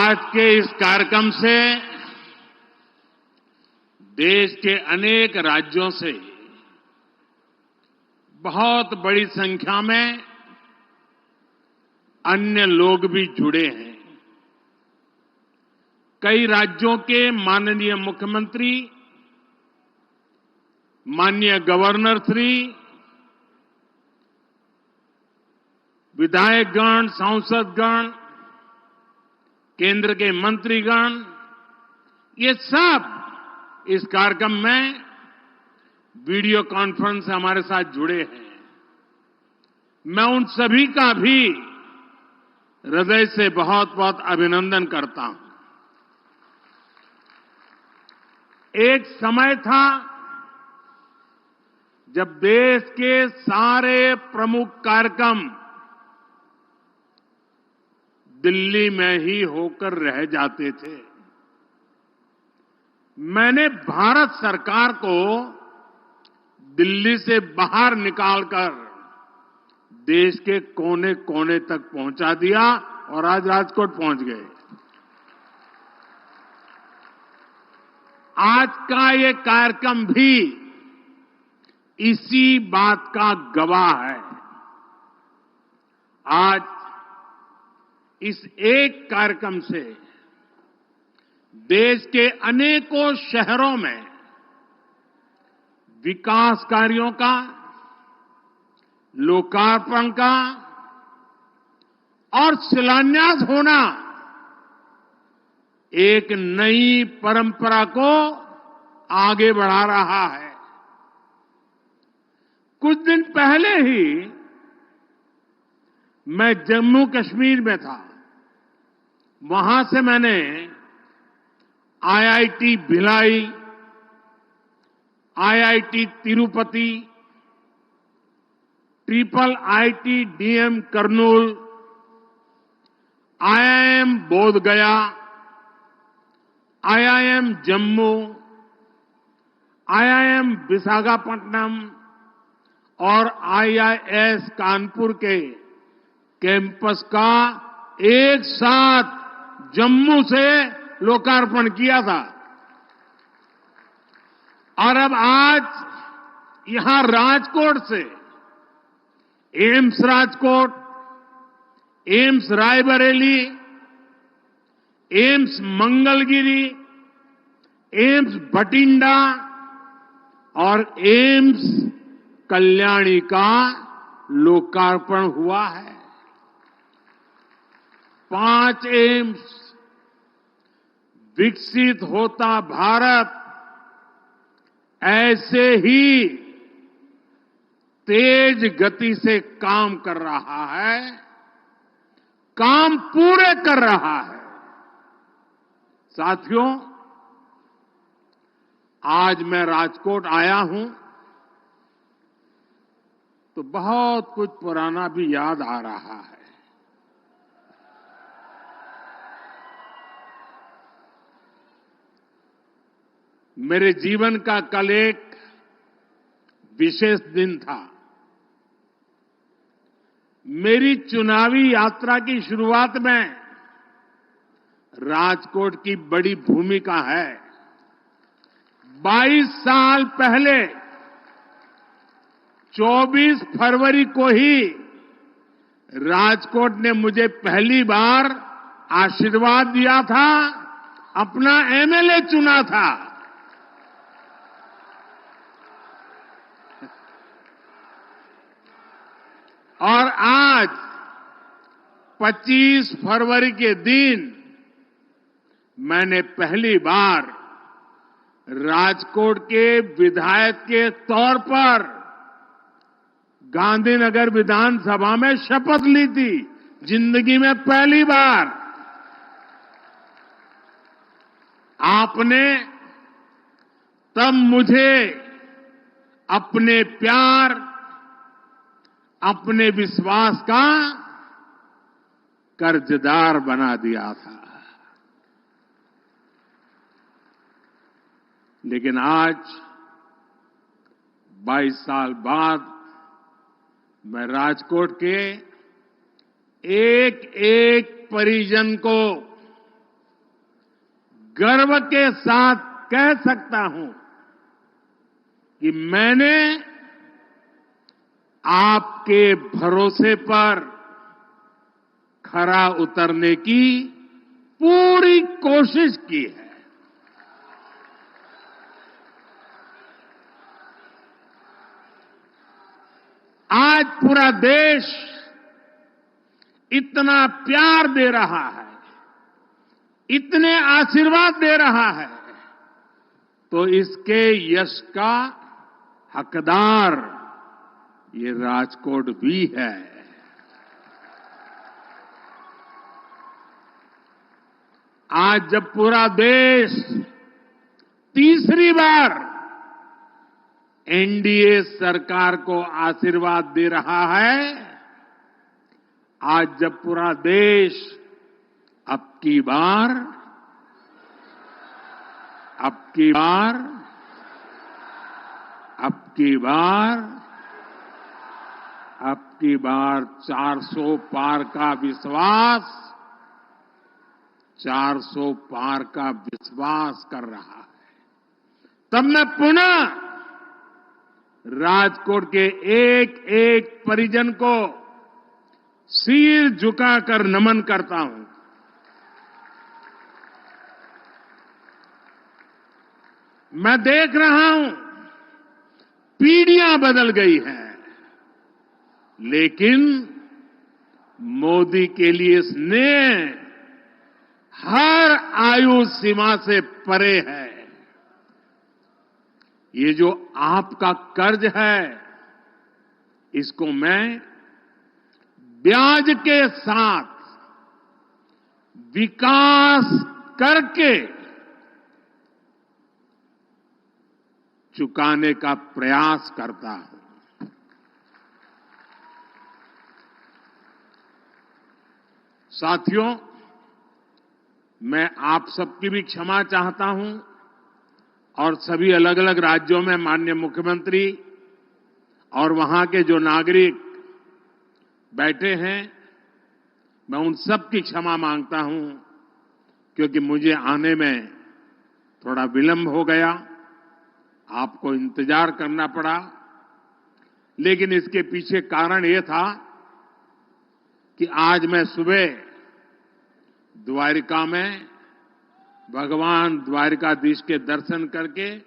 आज के इस कार्यक्रम से देश के अनेक राज्यों से बहुत बड़ी संख्या में अन्य लोग भी जुड़े हैं। कई राज्यों के माननीय मुख्यमंत्री, माननीय गवर्नर श्री, विधायकगण, सांसदगण, केंद्र के मंत्रीगण, ये सब इस कार्यक्रम में वीडियो कॉन्फ्रेंस से हमारे साथ जुड़े हैं। मैं उन सभी का भी हृदय से बहुत बहुत अभिनंदन करता हूं। एक समय था जब देश के सारे प्रमुख कार्यक्रम दिल्ली में ही होकर रह जाते थे। मैंने भारत सरकार को दिल्ली से बाहर निकालकर देश के कोने कोने तक पहुंचा दिया और आज राजकोट पहुंच गए। आज का ये कार्यक्रम भी इसी बात का गवाह है। आज इस एक कार्यक्रम से देश के अनेकों शहरों में विकास कार्यों का, लोकार्पण का और शिलान्यास होना एक नई परंपरा को आगे बढ़ा रहा है। कुछ दिन पहले ही मैं जम्मू कश्मीर में था। वहां से मैंने IIT Bhilai, IIT Tirupati, triple IT DM Kurnool, IIM बोध गया, आईआईएम जम्मू, आईआईएम विशाखापट्टनम और आईआईएस कानपुर के कैंपस का एक साथ जम्मू से लोकार्पण किया था। और अब आज यहां राजकोट से AIIMS Rajkot, AIIMS Raebareli, AIIMS Mangalagiri, AIIMS Bathinda और एम्स कल्याणी का लोकार्पण हुआ है। 5 एम्स। विकसित होता भारत ऐसे ही तेज गति से काम कर रहा है, काम पूरे कर रहा है। साथियों, आज मैं राजकोट आया हूं तो बहुत कुछ पुराना भी याद आ रहा है। मेरे जीवन का कल एक विशेष दिन था। मेरी चुनावी यात्रा की शुरुआत में राजकोट की बड़ी भूमिका है। 22 साल पहले 24 फरवरी को ही राजकोट ने मुझे पहली बार आशीर्वाद दिया था, अपना एमएलए चुना था। और आज 25 फरवरी के दिन मैंने पहली बार राजकोट के विधायक के तौर पर गांधीनगर विधानसभा में शपथ ली थी। जिंदगी में पहली बार। आपने तब मुझे अपने प्यार, अपने विश्वास का कर्जदार बना दिया था। लेकिन आज 22 साल बाद मैं राजकोट के एक एक परिजन को गर्व के साथ कह सकता हूं कि मैंने आपके भरोसे पर खरा उतरने की पूरी कोशिश की है। आज पूरा देश इतना प्यार दे रहा है, इतने आशीर्वाद दे रहा है, तो इसके यश का हकदार ये राजकोट भी है। आज जब पूरा देश तीसरी बार एनडीए सरकार को आशीर्वाद दे रहा है, आज जब पूरा देश अब की बार अब की बार 400 पार का विश्वास 400 पार का विश्वास कर रहा है, तब मैं पुनः राजकोट के एक एक परिजन को सिर झुकाकर नमन करता हूं। मैं देख रहा हूं पीढ़ियां बदल गई हैं, लेकिन मोदी के लिए स्नेह हर आयु सीमा से परे है। ये जो आपका कर्ज है, इसको मैं ब्याज के साथ विकास करके चुकाने का प्रयास करता हूं। साथियों, मैं आप सबकी भी क्षमा चाहता हूं और सभी अलग अलग राज्यों में माननीय मुख्यमंत्री और वहां के जो नागरिक बैठे हैं, मैं उन सब की क्षमा मांगता हूं, क्योंकि मुझे आने में थोड़ा विलंब हो गया, आपको इंतजार करना पड़ा। लेकिन इसके पीछे कारण ये था कि आज मैं सुबह द्वारिका में भगवान द्वारिकाधीश के दर्शन करके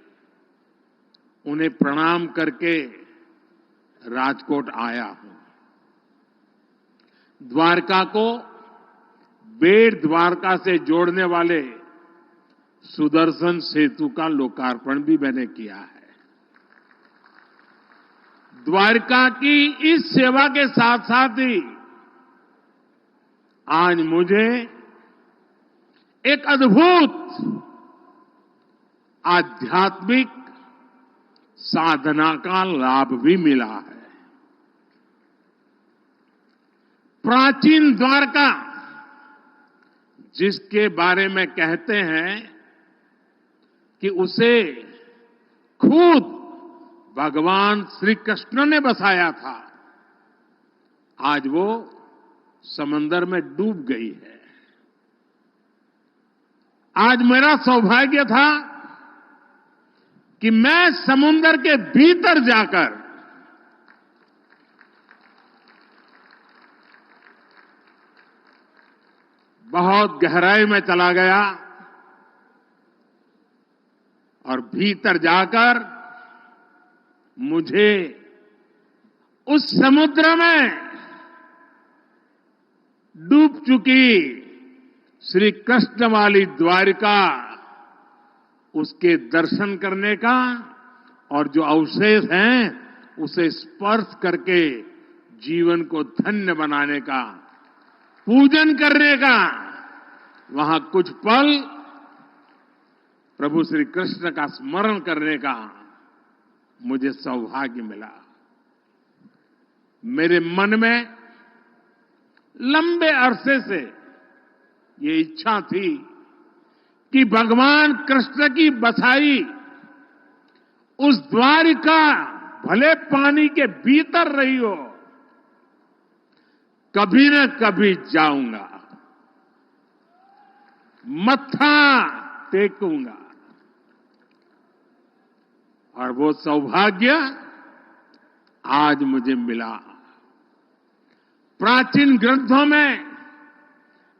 उन्हें प्रणाम करके राजकोट आया हूं। द्वारका को बेट द्वारका से जोड़ने वाले सुदर्शन सेतु का लोकार्पण भी मैंने किया है। द्वारका की इस सेवा के साथ साथ ही आज मुझे एक अद्भुत आध्यात्मिक साधना का लाभ भी मिला है। प्राचीन द्वारका, जिसके बारे में कहते हैं कि उसे खुद भगवान श्री कृष्ण ने बसाया था, आज वो समंदर में डूब गई है। आज मेरा सौभाग्य था कि मैं समुद्र के भीतर जाकर बहुत गहराई में चला गया और भीतर जाकर मुझे उस समुद्र में डूब चुकी श्री कृष्ण वाली द्वारिका, उसके दर्शन करने का और जो अवशेष हैं उसे स्पर्श करके जीवन को धन्य बनाने का, पूजन करने का, वहां कुछ पल प्रभु श्री कृष्ण का स्मरण करने का मुझे सौभाग्य मिला। मेरे मन में लंबे अरसे से ये इच्छा थी कि भगवान कृष्ण की बसाई उस द्वारिका भले पानी के भीतर रही हो, कभी न कभी जाऊंगा, मत्था टेकूंगा। और वो सौभाग्य आज मुझे मिला। प्राचीन ग्रंथों में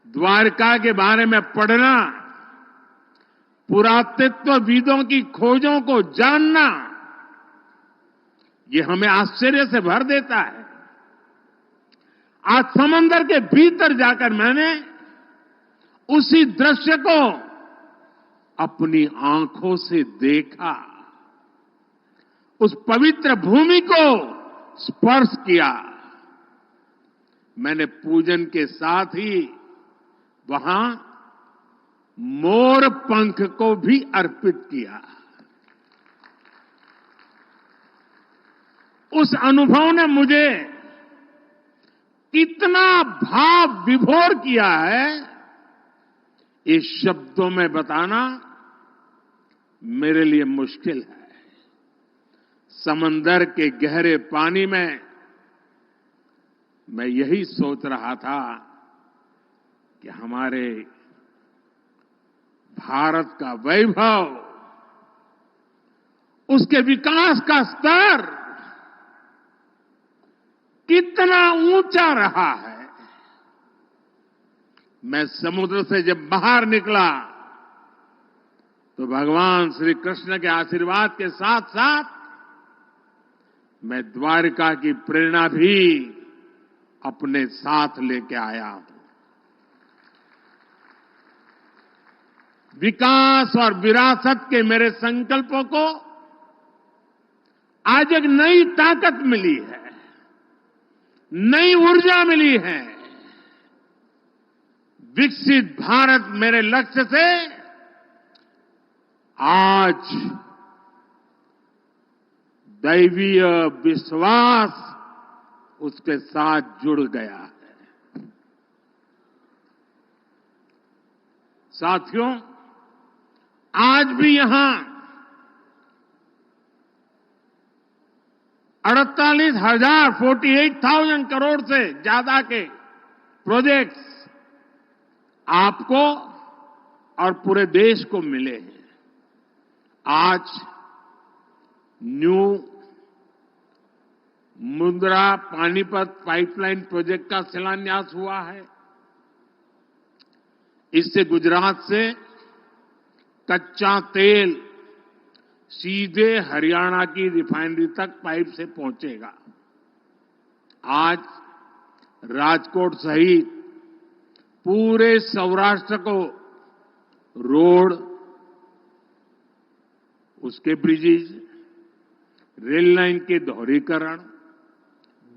द्वारका के बारे में पढ़ना, पुरातत्वविदों की खोजों को जानना, ये हमें आश्चर्य से भर देता है। आज समंदर के भीतर जाकर मैंने उसी दृश्य को अपनी आंखों से देखा, उस पवित्र भूमि को स्पर्श किया। मैंने पूजन के साथ ही वहां मोर पंख को भी अर्पित किया। उस अनुभव ने मुझे कितना भाव विभोर किया है, इस शब्दों में बताना मेरे लिए मुश्किल है। समंदर के गहरे पानी में मैं यही सोच रहा था कि हमारे भारत का वैभव, उसके विकास का स्तर कितना ऊंचा रहा है। मैं समुद्र से जब बाहर निकला तो भगवान श्री कृष्ण के आशीर्वाद के साथ साथ मैं द्वारका की प्रेरणा भी अपने साथ लेके आया हूं। विकास और विरासत के मेरे संकल्पों को आज एक नई ताकत मिली है, नई ऊर्जा मिली है। विकसित भारत मेरे लक्ष्य से आज दैवीय विश्वास उसके साथ जुड़ गया है। साथियों, आज भी यहां 48,000 करोड़ से ज्यादा के प्रोजेक्ट्स आपको और पूरे देश को मिले हैं। आज new Mundra Panipat pipeline project का शिलान्यास हुआ है। इससे गुजरात से कच्चा तेल सीधे हरियाणा की रिफाइनरी तक पाइप से पहुंचेगा। आज राजकोट सहित पूरे सौराष्ट्र को रोड, उसके ब्रिजेज, रेल लाइन के दोहरीकरण,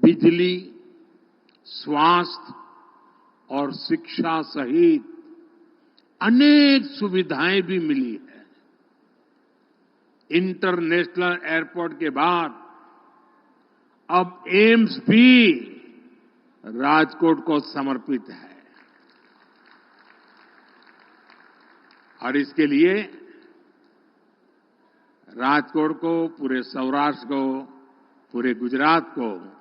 बिजली, स्वास्थ्य और शिक्षा सहित अनेक सुविधाएं भी मिली है। इंटरनेशनल एयरपोर्ट के बाद अब एम्स भी राजकोट को समर्पित है। और इसके लिए राजकोट को, पूरे सौराष्ट्र को, पूरे गुजरात को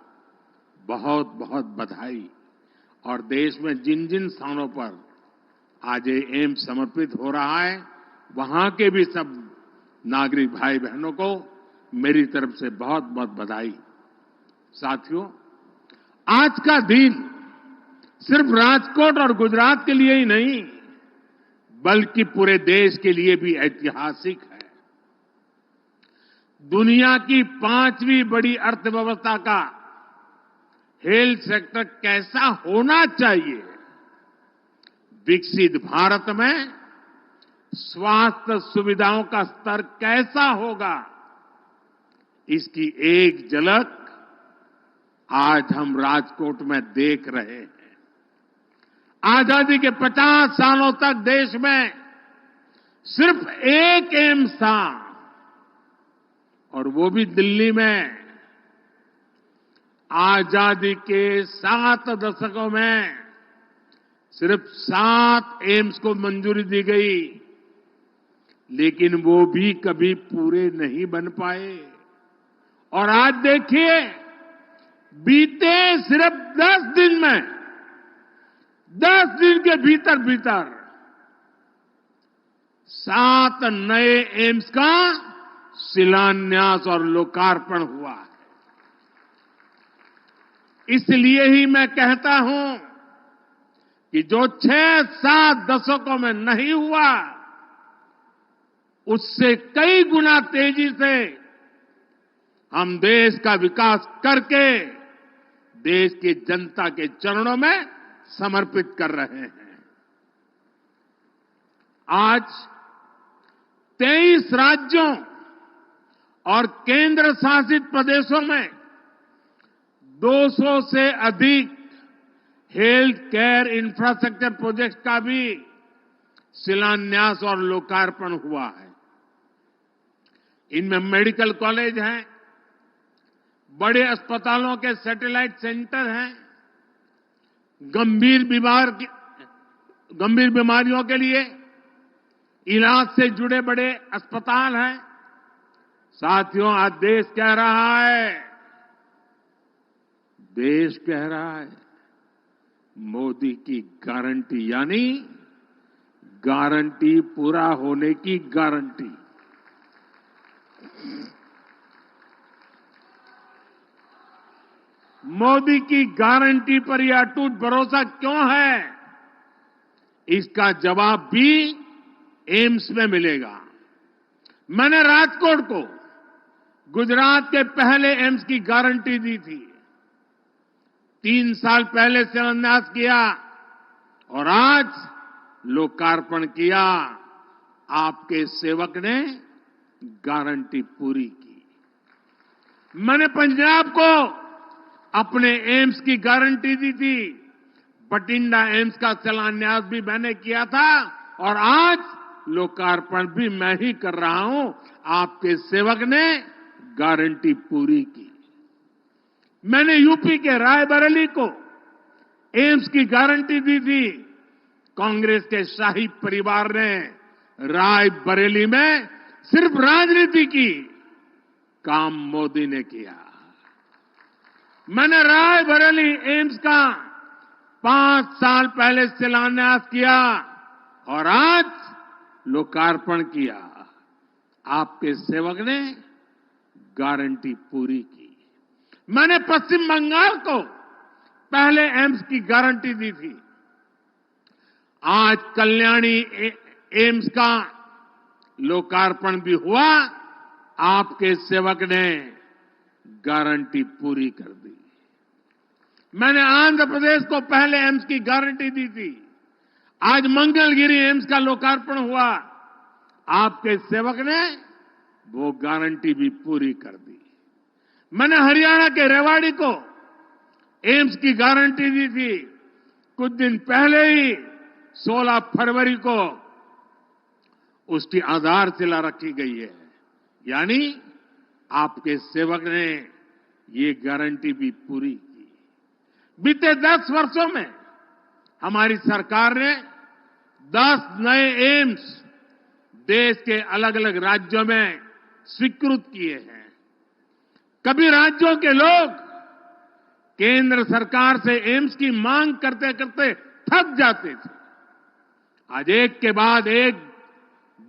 बहुत बहुत बधाई। और देश में जिन जिन स्थानों पर आज ये एम्स समर्पित हो रहा है, वहां के भी सब नागरिक भाई बहनों को मेरी तरफ से बहुत बहुत बधाई। साथियों, आज का दिन सिर्फ राजकोट और गुजरात के लिए ही नहीं, बल्कि पूरे देश के लिए भी ऐतिहासिक है। दुनिया की 5वीं बड़ी अर्थव्यवस्था का हेल्थ सेक्टर कैसा होना चाहिए, विकसित भारत में स्वास्थ्य सुविधाओं का स्तर कैसा होगा, इसकी एक झलक आज हम राजकोट में देख रहे हैं। आजादी के 50 सालों तक देश में सिर्फ एक एम्स था, और वो भी दिल्ली में। आजादी के 7 दशकों में सिर्फ 7 एम्स को मंजूरी दी गई, लेकिन वो भी कभी पूरे नहीं बन पाए। और आज देखिए, बीते सिर्फ 10 दिन में, 10 दिन के भीतर भीतर 7 नए एम्स का शिलान्यास और लोकार्पण हुआ है। इसलिए ही मैं कहता हूं कि जो 6-7 दशकों में नहीं हुआ, उससे कई गुना तेजी से हम देश का विकास करके देश की जनता के चरणों में समर्पित कर रहे हैं। आज 23 राज्यों और केंद्र शासित प्रदेशों में 200 से अधिक हेल्थ केयर इंफ्रास्ट्रक्चर प्रोजेक्ट का भी शिलान्यास और लोकार्पण हुआ है। इनमें मेडिकल कॉलेज हैं, बड़े अस्पतालों के सैटेलाइट सेंटर हैं, गंभीर बीमारियों के लिए इलाज से जुड़े बड़े अस्पताल हैं। साथियों, आज देश कह रहा है मोदी की गारंटी, यानी गारंटी पूरा होने की गारंटी। मोदी की गारंटी पर यह अटूट भरोसा क्यों है, इसका जवाब भी एम्स में मिलेगा। मैंने राजकोट को गुजरात के पहले एम्स की गारंटी दी थी। 3 साल पहले शिलान्यास किया और आज लोकार्पण किया। आपके सेवक ने गारंटी पूरी की। मैंने पंजाब को अपने एम्स की गारंटी दी थी। बठिंडा एम्स का शिलान्यास भी मैंने किया था और आज लोकार्पण भी मैं ही कर रहा हूं। आपके सेवक ने गारंटी पूरी की। मैंने यूपी के रायबरेली को एम्स की गारंटी दी थी। कांग्रेस के शाही परिवार ने रायबरेली में सिर्फ राजनीति की, काम मोदी ने किया। मैंने रायबरेली एम्स का 5 साल पहले शिलान्यास किया और आज लोकार्पण किया। आपके सेवक ने गारंटी पूरी की। मैंने पश्चिम बंगाल को पहले एम्स की गारंटी दी थी। आज कल्याणी एम्स का लोकार्पण भी हुआ। आपके सेवक ने गारंटी पूरी कर दी। मैंने आंध्र प्रदेश को पहले एम्स की गारंटी दी थी। आज मंगलगिरी एम्स का लोकार्पण हुआ। आपके सेवक ने वो गारंटी भी पूरी कर दी। मैंने हरियाणा के रेवाड़ी को एम्स की गारंटी दी थी। कुछ दिन पहले ही 16 फरवरी को उसकी आधारशिला रखी गई है। यानी आपके सेवक ने ये गारंटी भी पूरी की। बीते 10 वर्षों में हमारी सरकार ने 10 नए एम्स देश के अलग अलग राज्यों में स्वीकृत किए हैं। कभी राज्यों के लोग केंद्र सरकार से एम्स की मांग करते करते थक जाते थे। आज एक के बाद एक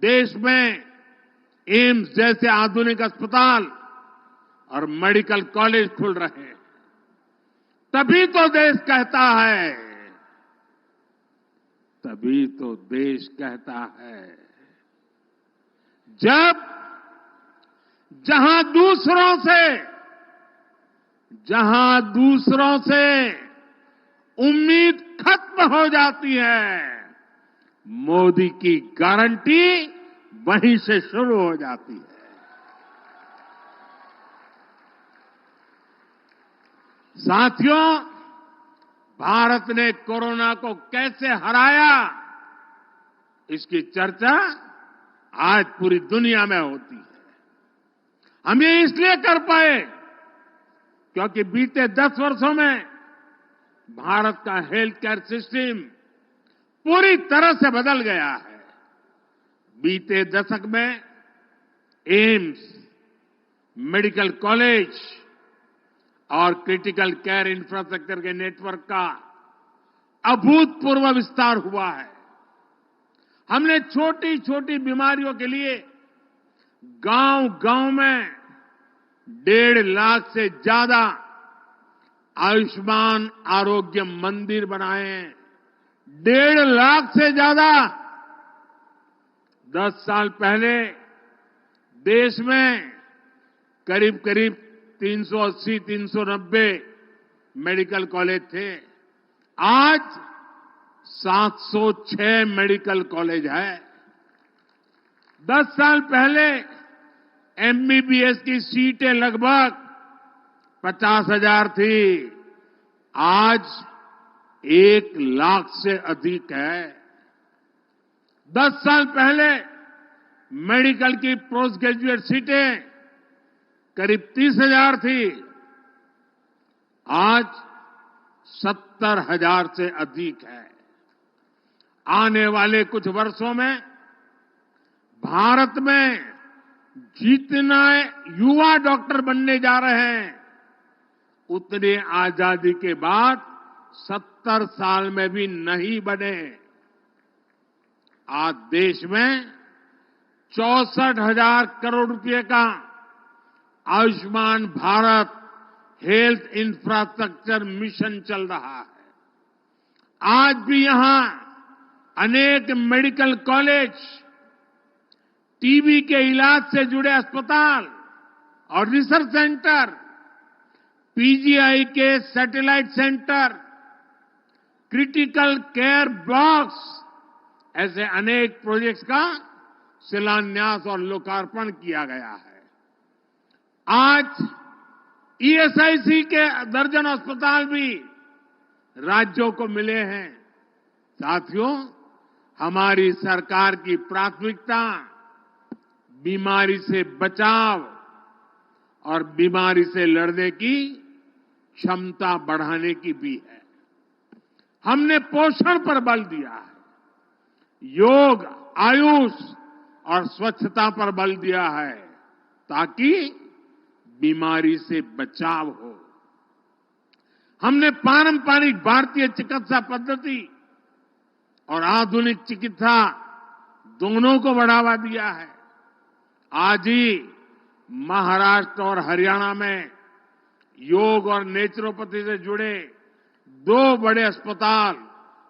देश में एम्स जैसे आधुनिक अस्पताल और मेडिकल कॉलेज खुल रहे हैं। तभी तो देश कहता है, जब जहां दूसरों से उम्मीद खत्म हो जाती है, मोदी की गारंटी वहीं से शुरू हो जाती है। साथियों, भारत ने कोरोना को कैसे हराया, इसकी चर्चा आज पूरी दुनिया में होती है। हम ये इसलिए कर पाए क्योंकि बीते 10 वर्षों में भारत का हेल्थ केयर सिस्टम पूरी तरह से बदल गया है। बीते दशक में एम्स, मेडिकल कॉलेज और क्रिटिकल केयर इंफ्रास्ट्रक्चर के नेटवर्क का अभूतपूर्व विस्तार हुआ है। हमने छोटी छोटी बीमारियों के लिए गांव-गांव में 1.5 लाख से ज्यादा आयुष्मान आरोग्य मंदिर बनाए हैं। 1.5 लाख से ज्यादा। 10 साल पहले देश में करीब करीब 380-390 मेडिकल कॉलेज थे। आज 706 मेडिकल कॉलेज है। 10 साल पहले एमबीबीएस की सीटें लगभग 50,000 थी। आज 1 लाख से अधिक है। 10 साल पहले मेडिकल की पोस्ट ग्रेजुएट सीटें करीब 30,000 थी। आज 70,000 से अधिक है। आने वाले कुछ वर्षों में भारत में जितने युवा डॉक्टर बनने जा रहे हैं, उतने आजादी के बाद 70 साल में भी नहीं बने। आज देश में 64,000 करोड़ रुपए का Ayushman Bharat health infrastructure mission चल रहा है। आज भी यहां अनेक मेडिकल कॉलेज, टीबी के इलाज से जुड़े अस्पताल और रिसर्च सेंटर, पीजीआई के satellite centre, critical care blocks, ऐसे अनेक प्रोजेक्ट्स का शिलान्यास और लोकार्पण किया गया है। आज ईएसआईसी के दर्जन अस्पताल भी राज्यों को मिले हैं। साथियों, हमारी सरकार की प्राथमिकता बीमारी से बचाव और बीमारी से लड़ने की क्षमता बढ़ाने की भी है। हमने पोषण पर बल दिया है, योग, आयुष और स्वच्छता पर बल दिया है, ताकि बीमारी से बचाव हो। हमने पारंपरिक भारतीय चिकित्सा पद्धति और आधुनिक चिकित्सा दोनों को बढ़ावा दिया है। आज ही महाराष्ट्र और हरियाणा में योग और नेचुरोपैथी से जुड़े 2 बड़े अस्पताल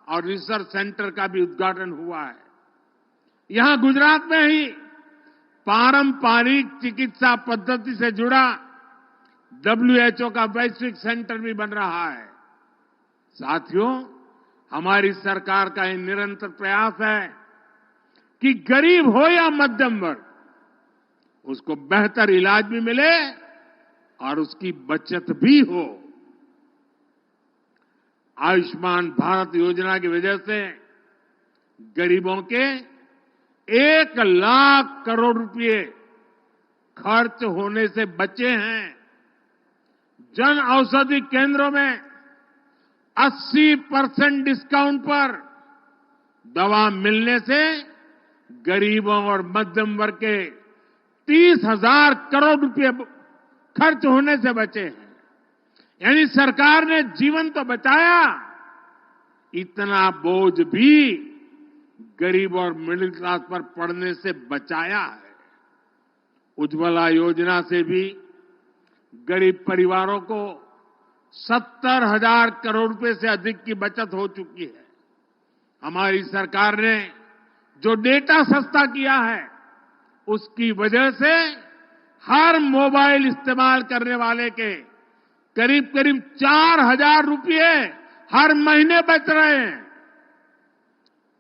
और रिसर्च सेंटर का भी उद्घाटन हुआ है। यहां गुजरात में ही पारंपरिक चिकित्सा पद्धति से जुड़ा WHO का वैश्विक सेंटर भी बन रहा है। साथियों, हमारी सरकार का ये निरंतर प्रयास है कि गरीब हो या मध्यम वर्ग, उसको बेहतर इलाज भी मिले और उसकी बचत भी हो। आयुष्मान भारत योजना की वजह से गरीबों के 1 लाख करोड़ रुपए खर्च होने से बचे हैं। जन औषधि केंद्रों में 80% डिस्काउंट पर दवा मिलने से गरीबों और मध्यम वर्ग के 30,000 करोड़ रुपए खर्च होने से बचे हैं। यानी सरकार ने जीवन तो बचाया, इतना बोझ भी गरीब और मिडिल क्लास पर पड़ने से बचाया है। उज्ज्वला योजना से भी गरीब परिवारों को 70,000 करोड़ रुपए से अधिक की बचत हो चुकी है। हमारी सरकार ने जो डेटा सस्ता किया है, उसकी वजह से हर मोबाइल इस्तेमाल करने वाले के करीब करीब 4,000 रुपए हर महीने बच रहे हैं।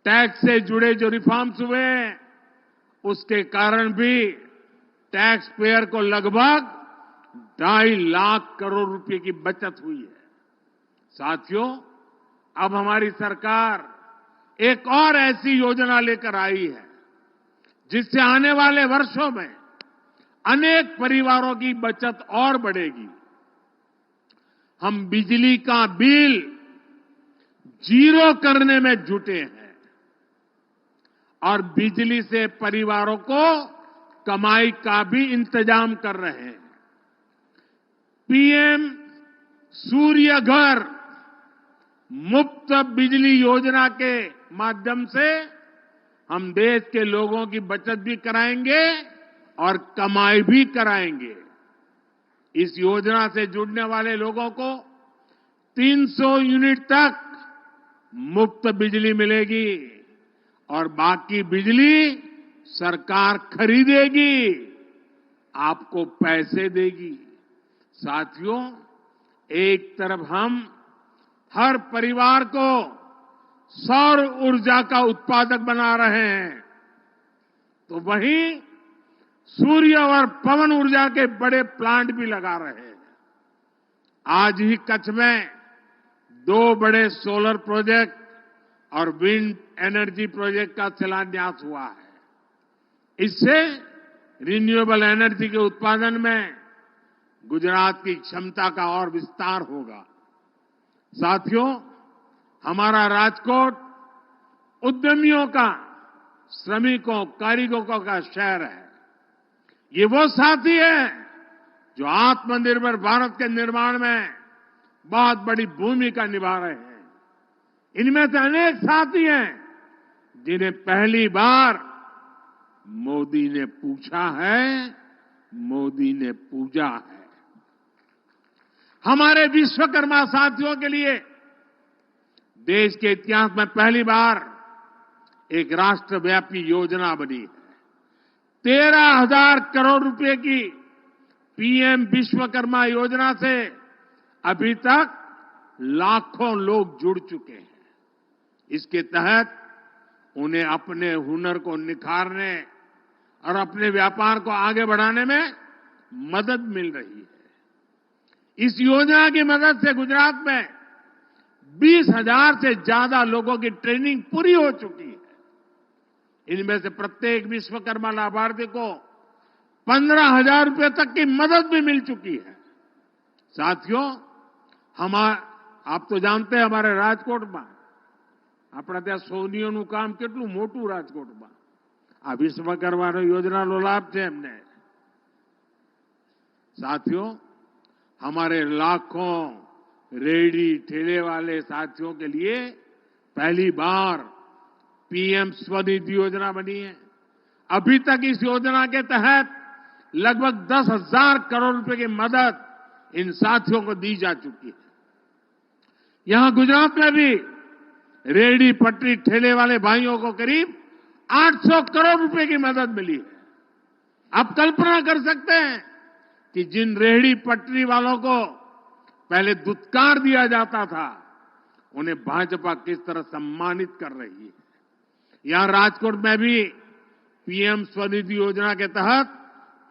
टैक्स से जुड़े जो रिफॉर्म्स हुए, उसके कारण भी टैक्स पेयर को लगभग 2.5 लाख करोड़ रुपए की बचत हुई है। साथियों, अब हमारी सरकार एक और ऐसी योजना लेकर आई है, जिससे आने वाले वर्षों में अनेक परिवारों की बचत और बढ़ेगी। हम बिजली का बिल 0 करने में जुटे हैं और बिजली से परिवारों को कमाई का भी इंतजाम कर रहे हैं। पीएम सूर्य घर मुफ्त बिजली योजना के माध्यम से हम देश के लोगों की बचत भी कराएंगे और कमाई भी कराएंगे। इस योजना से जुड़ने वाले लोगों को 300 यूनिट तक मुफ्त बिजली मिलेगी और बाकी बिजली सरकार खरीदेगी, आपको पैसे देगी। साथियों, एक तरफ हम हर परिवार को सौर ऊर्जा का उत्पादक बना रहे हैं, तो वहीं सूर्य और पवन ऊर्जा के बड़े प्लांट भी लगा रहे हैं। आज ही कच्छ में 2 बड़े सोलर प्रोजेक्ट और विंड एनर्जी प्रोजेक्ट का शिलान्यास हुआ है। इससे रिन्यूएबल एनर्जी के उत्पादन में गुजरात की क्षमता का और विस्तार होगा। साथियों, हमारा राजकोट उद्यमियों का, श्रमिकों, कारीगरों का शहर है। ये वो साथी है जो आत्मनिर्भर भारत के निर्माण में बहुत बड़ी भूमिका निभा रहे हैं। इनमें से अनेक साथी हैं जिन्हें पहली बार मोदी ने पूछा है, मोदी ने पूजा है। हमारे विश्वकर्मा साथियों के लिए देश के इतिहास में पहली बार एक राष्ट्रव्यापी योजना बनी है। 13,000 करोड़ रुपए की पीएम विश्वकर्मा योजना से अभी तक लाखों लोग जुड़ चुके हैं। इसके तहत उन्हें अपने हुनर को निखारने और अपने व्यापार को आगे बढ़ाने में मदद मिल रही है। इस योजना की मदद से गुजरात में 20,000 से ज्यादा लोगों की ट्रेनिंग पूरी हो चुकी है। इनमें से प्रत्येक विश्वकर्मा लाभार्थी को 15,000 रुपए तक की मदद भी मिल चुकी है। साथियों, आप तो जानते हैं हमारे राजकोट में આપણા ત્યાં સોનીઓનું કામ કેટલું મોટું રાજકોટમાં, આ વિશ્વકર્મા યોજનાનો લાભ છે એમને। साथियों, हमारे लाखों रेहड़ी ठेले वाले साथियों के लिए पहली बार पीएम स्वनिधि योजना बनी है। अभी तक इस योजना के तहत लगभग 10,000 करोड़ रुपए की मदद इन साथियों को दी जा चुकी है। यहां गुजरात में भी रेहड़ी पटरी ठेले वाले भाइयों को करीब 800 करोड़ रुपए की मदद मिली है। आप कल्पना कर सकते हैं कि जिन रेहड़ी पटरी वालों को पहले दुत्कार दिया जाता था, उन्हें भाजपा किस तरह सम्मानित कर रही है। यहां राजकोट में भी पीएम स्वनिधि योजना के तहत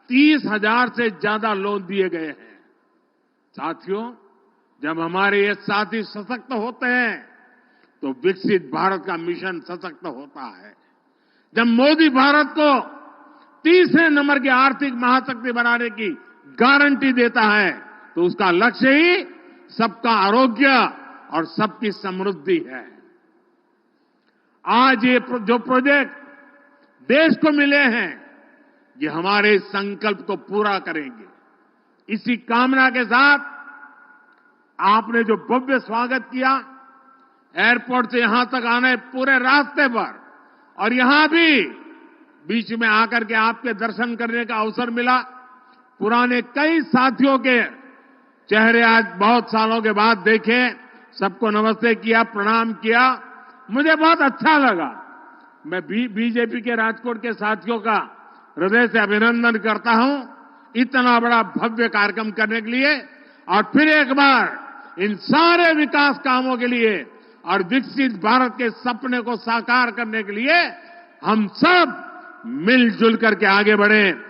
30,000 से ज्यादा लोन दिए गए हैं। साथियों, जब हमारे ये साथी सशक्त होते हैं तो विकसित भारत का मिशन सशक्त होता है। जब मोदी भारत को तीसरे नंबर की आर्थिक महाशक्ति बनाने की गारंटी देता है तो उसका लक्ष्य ही सबका आरोग्य और सबकी समृद्धि है। आज ये जो प्रोजेक्ट देश को मिले हैं, ये हमारे संकल्प को पूरा करेंगे। इसी कामना के साथ आपने जो भव्य स्वागत किया, एयरपोर्ट से यहां तक आने पूरे रास्ते पर, और यहां भी बीच में आकर के आपके दर्शन करने का अवसर मिला। पुराने कई साथियों के चेहरे आज बहुत सालों के बाद देखे, सबको नमस्ते किया, प्रणाम किया, मुझे बहुत अच्छा लगा। मैं बीजेपी के राजकोट के साथियों का हृदय से अभिनंदन करता हूं इतना बड़ा भव्य कार्यक्रम करने के लिए, और फिर एक बार इन सारे विकास कामों के लिए और विकसित भारत के सपने को साकार करने के लिए हम सब मिलजुल करके आगे बढ़ें।